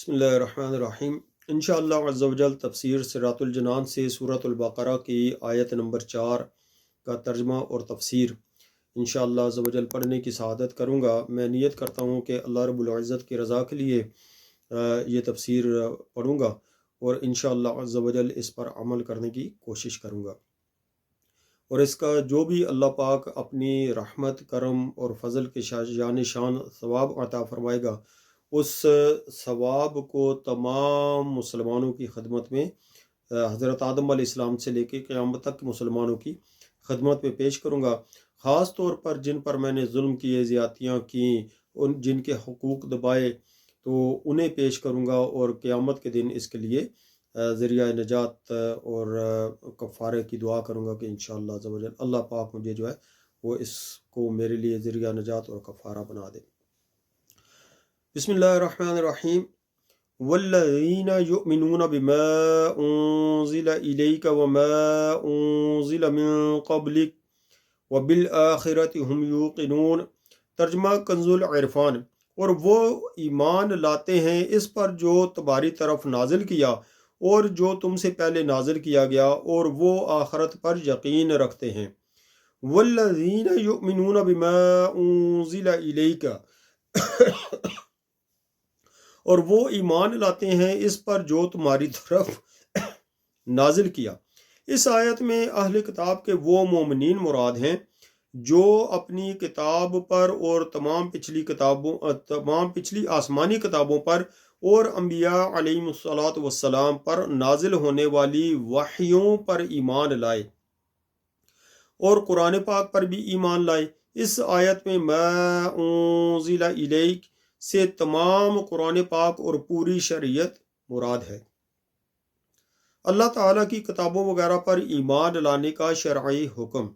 بسم اللہ الرحمن الرحیم۔ انشاءاللہ عز و جل تفسیر صراط الجنان سے سورۃ البقرہ کی آیت نمبر 4 کا ترجمہ اور تفسیر انشاءاللہ عز و جل پڑھنے کی سعادت کروں گا۔ میں نیت کرتا ہوں کہ اللہ رب العزت کی رضا کے لیے یہ تفسیر پڑھوں گا اور انشاءاللہ عز و جل اس پر عمل کرنے کی کوشش کروں گا، اور اس کا جو بھی اللہ پاک اپنی رحمت، کرم اور فضل کے جان شان ثواب عطا فرمائے گا، اس ثواب کو تمام مسلمانوں کی خدمت میں حضرت آدم علیہ السلام سے لے کے قیامت تک مسلمانوں کی خدمت میں پیش کروں گا۔ خاص طور پر جن پر میں نے ظلم کیے، زیادتیاں کیں، جن کے حقوق دبائے، تو انہیں پیش کروں گا، اور قیامت کے دن اس کے لیے ذریعہ نجات اور کفارے کی دعا کروں گا کہ انشاءاللہ عز و جل اللہ پاک مجھے جو ہے وہ اس کو میرے لیے ذریعہ نجات اور کفارہ بنا دے۔ بسم اللہ الرحمن الرحیم۔ والذین یؤمنون بما انزل الیک وما انزل من قبلک وبالآخرۃ هم یوقنون۔ ترجمہ کنز العرفان۔ اور وہ ایمان لاتے ہیں اس پر جو تمہاری طرف نازل کیا اور جو تم سے پہلے نازل کیا گیا، اور وہ آخرت پر یقین رکھتے ہیں۔ والذین یؤمنون بما انزل الیک اور وہ ایمان لاتے ہیں اس پر جو تمہاری طرف نازل کیا۔ اس آیت میں اہل کتاب کے وہ مومنین مراد ہیں جو اپنی کتاب پر اور تمام پچھلی آسمانی کتابوں پر اور انبیاء علیہم الصلاۃ والسلام پر نازل ہونے والی وحیوں پر ایمان لائے اور قرآن پاک پر بھی ایمان لائے۔ اس آیت میں ما انزل الیک سے تمام قرآن پاک اور پوری شریعت مراد ہے۔ اللہ تعالیٰ کی کتابوں وغیرہ پر ایمان لانے کا شرعی حکم۔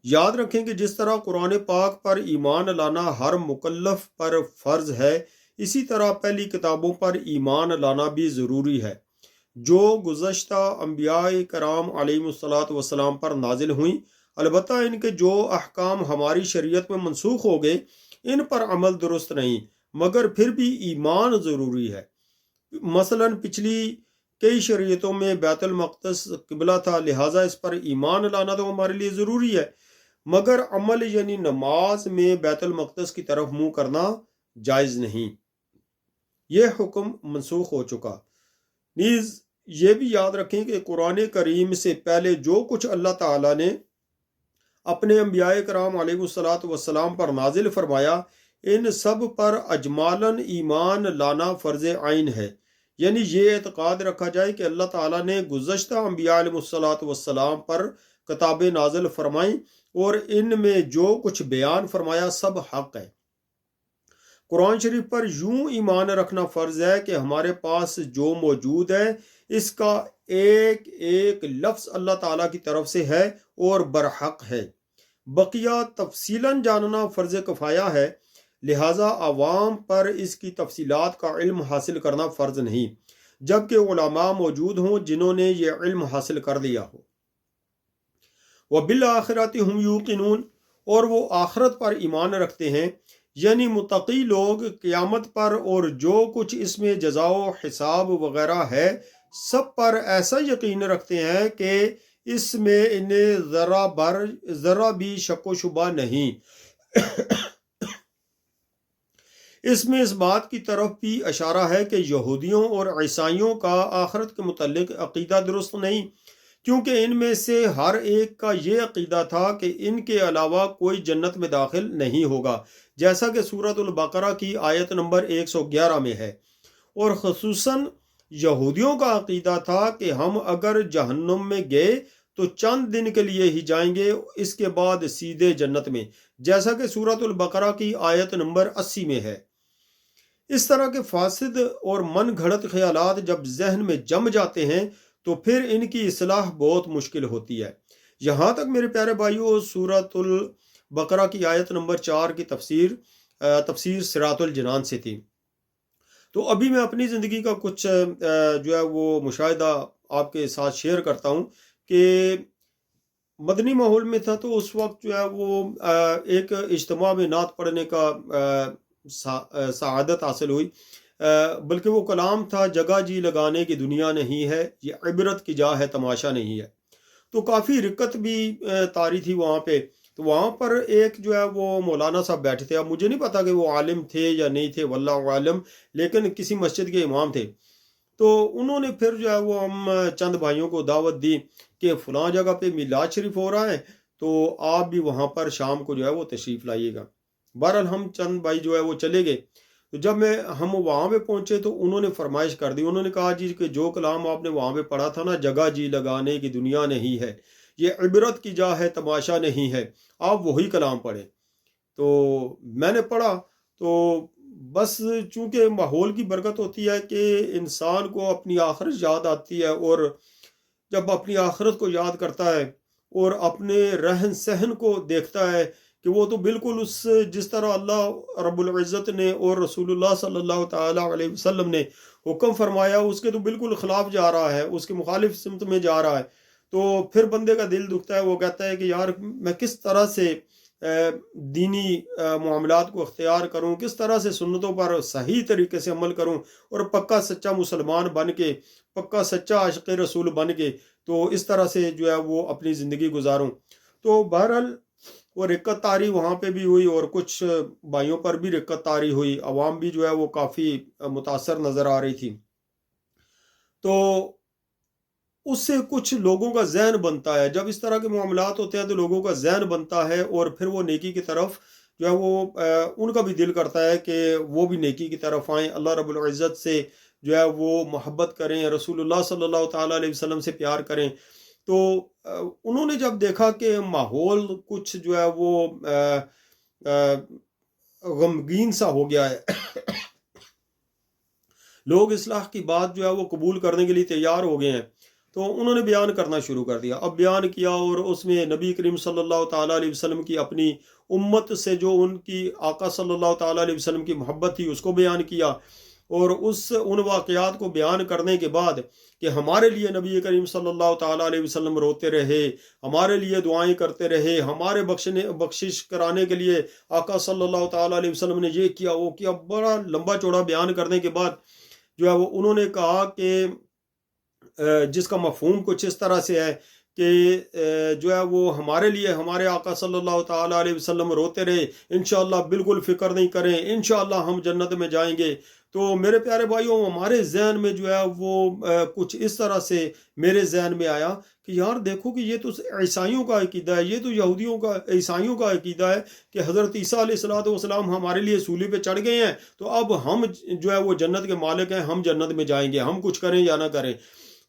یاد رکھیں کہ جس طرح قرآن پاک پر ایمان لانا ہر مکلف پر فرض ہے، اسی طرح پہلی کتابوں پر ایمان لانا بھی ضروری ہے جو گزشتہ انبیاء کرام علیہم الصلاۃ والسلام پر نازل ہوئیں۔ البتہ ان کے جو احکام ہماری شریعت میں منسوخ ہو گئے ان پر عمل درست نہیں، مگر پھر بھی ایمان ضروری ہے۔ مثلا پچھلی کئی شریعتوں میں بیت المقدس قبلہ تھا، لہٰذا اس پر ایمان لانا تو ہمارے لیے ضروری ہے، مگر عمل یعنی نماز میں بیت المقدس کی طرف منہ کرنا جائز نہیں، یہ حکم منسوخ ہو چکا۔ نیز یہ بھی یاد رکھیں کہ قرآن کریم سے پہلے جو کچھ اللہ تعالیٰ نے اپنے انبیاء کرام علیہ الصلاۃ والسلام پر نازل فرمایا، ان سب پر اجمالاً ایمان لانا فرض عین ہے، یعنی یہ اعتقاد رکھا جائے کہ اللہ تعالیٰ نے گزشتہ انبیاء علیہ الصلاۃ والسلام پر کتابیں نازل فرمائیں اور ان میں جو کچھ بیان فرمایا سب حق ہے۔ قرآن شریف پر یوں ایمان رکھنا فرض ہے کہ ہمارے پاس جو موجود ہے اس کا ایک ایک لفظ اللہ تعالیٰ کی طرف سے ہے اور برحق ہے۔ بقیہ تفصیلاً جاننا فرض کفایہ ہے، لہٰذا عوام پر اس کی تفصیلات کا علم حاصل کرنا فرض نہیں، جبکہ علماء موجود ہوں جنہوں نے یہ علم حاصل کر لیا ہو۔ وبالآخرۃ هم یوقنون، اور وہ آخرت پر ایمان رکھتے ہیں، یعنی متقی لوگ قیامت پر اور جو کچھ اس میں جزا و حساب وغیرہ ہے سب پر ایسا یقین رکھتے ہیں کہ اس میں انہیں ذرا بھی شک و شبہ نہیں۔ اس میں اس بات کی طرف بھی اشارہ ہے کہ یہودیوں اور عیسائیوں کا آخرت کے متعلق عقیدہ درست نہیں، کیونکہ ان میں سے ہر ایک کا یہ عقیدہ تھا کہ ان کے علاوہ کوئی جنت میں داخل نہیں ہوگا، جیسا کہ سورۃ البقرہ کی آیت نمبر 111 میں ہے۔ اور خصوصاً یہودیوں کا عقیدہ تھا کہ ہم اگر جہنم میں گئے تو چند دن کے لیے ہی جائیں گے، اس کے بعد سیدھے جنت میں، جیسا کہ سورۃ البقرہ کی آیت نمبر 80 میں ہے۔ اس طرح کے فاسد اور من گھڑت خیالات جب ذہن میں جم جاتے ہیں تو پھر ان کی اصلاح بہت مشکل ہوتی ہے۔ یہاں تک میرے پیارے بھائیوں سورۃ البقرہ کی آیت نمبر 4 کی تفسیر صراط الجنان سے تھی۔ تو ابھی میں اپنی زندگی کا کچھ جو ہے وہ مشاہدہ آپ کے ساتھ شیئر کرتا ہوں کہ مدنی ماحول میں تھا، تو اس وقت جو ہے وہ ایک اجتماع میں نعت پڑھنے کا سعادت حاصل ہوئی۔ بلکہ وہ کلام تھا جگہ جی لگانے کی دنیا نہیں ہے، یہ عبرت کی جا ہے تماشا نہیں ہے۔ تو کافی رکت بھی طاری تھی وہاں پہ۔ تو وہاں پر ایک جو ہے وہ مولانا صاحب بیٹھے تھے، اب مجھے نہیں پتا کہ وہ عالم تھے یا نہیں تھے، واللہ عالم، لیکن کسی مسجد کے امام تھے۔ تو انہوں نے پھر جو ہے وہ ہم چند بھائیوں کو دعوت دی کہ فلاں جگہ پہ میلاد شریف ہو رہا ہے، تو آپ بھی وہاں پر شام کو جو ہے وہ تشریف لائیے گا۔ بہرحال ہم چند بھائی جو ہے وہ چلے گئے۔ تو جب ہم وہاں پہ پہنچے تو انہوں نے فرمائش کر دی، انہوں نے کہا جی کہ جو کلام آپ نے وہاں پہ پڑھا تھا نا، جگہ جی لگانے کی دنیا نہیں ہے، یہ عبرت کی جا ہے تماشا نہیں ہے، آپ وہی کلام پڑھیں۔ تو میں نے پڑھا، تو بس چونکہ ماحول کی برکت ہوتی ہے کہ انسان کو اپنی آخرت یاد آتی ہے، اور جب اپنی آخرت کو یاد کرتا ہے اور اپنے رہن سہن کو دیکھتا ہے کہ وہ تو بالکل اس جس طرح اللہ رب العزت نے اور رسول اللہ صلی اللہ تعالیٰ علیہ وسلم نے حکم فرمایا اس کے تو بالکل خلاف جا رہا ہے، اس کے مخالف سمت میں جا رہا ہے، تو پھر بندے کا دل دکھتا ہے۔ وہ کہتا ہے کہ یار میں کس طرح سے دینی معاملات کو اختیار کروں، کس طرح سے سنتوں پر صحیح طریقے سے عمل کروں اور پکا سچا مسلمان بن کے، پکا سچا عاشق رسول بن کے، تو اس طرح سے جو ہے وہ اپنی زندگی گزاروں۔ تو بہرحال وہ رکت طاری وہاں پہ بھی ہوئی، اور کچھ بھائیوں پر بھی رکت طاری ہوئی، عوام بھی جو ہے وہ کافی متاثر نظر آ رہی تھی۔ تو اس سے کچھ لوگوں کا ذہن بنتا ہے، جب اس طرح کے معاملات ہوتے ہیں تو لوگوں کا ذہن بنتا ہے، اور پھر وہ نیکی کی طرف جو ہے وہ ان کا بھی دل کرتا ہے کہ وہ بھی نیکی کی طرف آئیں، اللہ رب العزت سے جو ہے وہ محبت کریں، رسول اللہ صلی اللہ تعالیٰ علیہ وسلم سے پیار کریں۔ تو انہوں نے جب دیکھا کہ ماحول کچھ جو ہے وہ غمگین سا ہو گیا ہے، لوگ اصلاح کی بات جو ہے وہ قبول کرنے کے لیے تیار ہو گئے ہیں، تو انہوں نے بیان کرنا شروع کر دیا۔ اب بیان کیا، اور اس میں نبی کریم صلی اللہ تعالیٰ علیہ وسلم کی اپنی امت سے جو ان کی آقا صلی اللہ تعالیٰ علیہ وسلم کی محبت تھی اس کو بیان کیا، اور ان واقعات کو بیان کرنے کے بعد کہ ہمارے لیے نبی کریم صلی اللہ تعالیٰ علیہ وسلم روتے رہے، ہمارے لیے دعائیں کرتے رہے، ہمارے بخشش کرانے کے لیے آقا صلی اللہ تعالیٰ علیہ وسلم نے یہ کیا وہ کیا، بڑا لمبا چوڑا بیان کرنے کے بعد جو ہے وہ انہوں نے کہا کہ جس کا مفہوم کچھ اس طرح سے ہے کہ جو ہے وہ ہمارے لیے ہمارے آقا صلی اللہ تعالیٰ علیہ وسلم روتے رہے، انشاءاللہ بالکل فکر نہیں کریں، انشاءاللہ ہم جنت میں جائیں گے۔ تو میرے پیارے بھائیوں، ہمارے ذہن میں جو ہے وہ کچھ اس طرح سے میرے ذہن میں آیا کہ یار دیکھو کہ یہ تو عیسائیوں کا عقیدہ ہے، یہ تو یہودیوں کا عیسائیوں کا عقیدہ ہے کہ حضرت عیسیٰ علیہ السلام ہمارے لیے صلیب پہ چڑھ گئے ہیں، تو اب ہم جو ہے وہ جنت کے مالک ہیں، ہم جنت میں جائیں گے، ہم کچھ کریں یا نہ کریں۔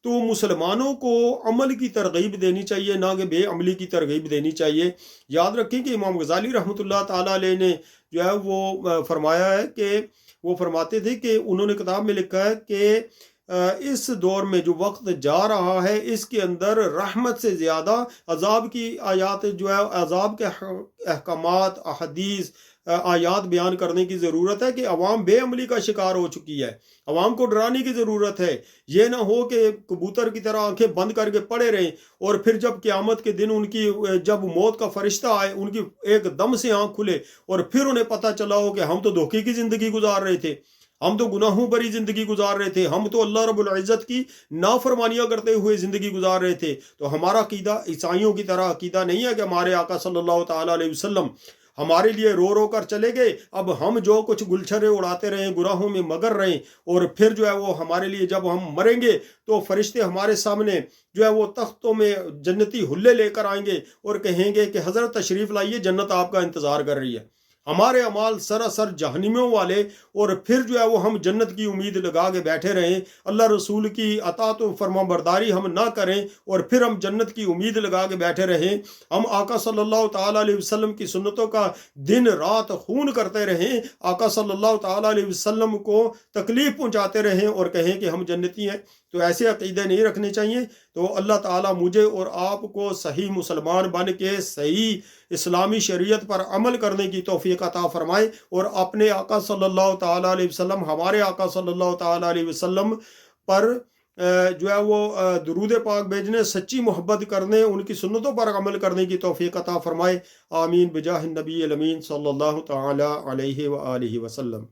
تو مسلمانوں کو عمل کی ترغیب دینی چاہیے، نہ کہ بے عملی کی ترغیب دینی چاہیے۔ یاد رکھیں کہ امام غزالی رحمۃ اللہ تعالیٰ علیہ نے جو ہے وہ فرمایا ہے کہ وہ فرماتے تھے کہ انہوں نے کتاب میں لکھا ہے کہ اس دور میں جو وقت جا رہا ہے اس کے اندر رحمت سے زیادہ عذاب کی آیات جو ہے، عذاب کے احکامات، احادیث، آیات بیان کرنے کی ضرورت ہے کہ عوام بے عملی کا شکار ہو چکی ہے، عوام کو ڈرانے کی ضرورت ہے۔ یہ نہ ہو کہ کبوتر کی طرح آنکھیں بند کر کے پڑے رہیں، اور پھر جب قیامت کے دن ان کی جب موت کا فرشتہ آئے ان کی ایک دم سے آنکھ کھلے اور پھر انہیں پتہ چلا ہو کہ ہم تو دھوکے کی زندگی گزار رہے تھے، ہم تو گناہوں بری زندگی گزار رہے تھے، ہم تو اللہ رب العزت کی نافرمانیاں کرتے ہوئے زندگی گزار رہے تھے۔ تو ہمارا عقیدہ عیسائیوں کی طرح عقیدہ نہیں ہے کہ ہمارے آقا صلی اللہ تعالیٰ علیہ وسلم ہمارے لیے رو رو کر چلے گئے، اب ہم جو کچھ گلچھرے اڑاتے رہیں، گناہوں میں مگر رہیں، اور پھر جو ہے وہ ہمارے لیے جب ہم مریں گے تو فرشتے ہمارے سامنے جو ہے وہ تختوں میں جنتی حلے لے کر آئیں گے اور کہیں گے کہ حضرت تشریف لائیے، جنت آپ کا انتظار کر رہی ہے۔ ہمارے اعمال سراسر جہنمیوں والے، اور پھر جو ہے وہ ہم جنت کی امید لگا کے بیٹھے رہیں، اللہ رسول کی اطاعت و فرما برداری ہم نہ کریں، اور پھر ہم جنت کی امید لگا کے بیٹھے رہیں، ہم آقا صلی اللہ تعالیٰ علیہ وسلم کی سنتوں کا دن رات خون کرتے رہیں، آقا صلی اللہ تعالیٰ علیہ وسلم کو تکلیف پہنچاتے رہیں اور کہیں کہ ہم جنتی ہیں۔ تو ایسے عقیدے نہیں رکھنے چاہیے۔ تو اللہ تعالیٰ مجھے اور آپ کو صحیح مسلمان بن کے صحیح اسلامی شریعت پر عمل کرنے کی توفیق عطا فرمائے، اور اپنے آقا صلی اللہ تعالیٰ علیہ وسلم، ہمارے آقا صلی اللہ تعالیٰ علیہ وسلم پر جو ہے وہ درود پاک بھیجنے، سچی محبت کرنے، ان کی سنتوں پر عمل کرنے کی توفیق عطا فرمائے۔ آمین بجاہ النبی الامین صلی اللہ تعالیٰ علیہ وآلہ وسلم۔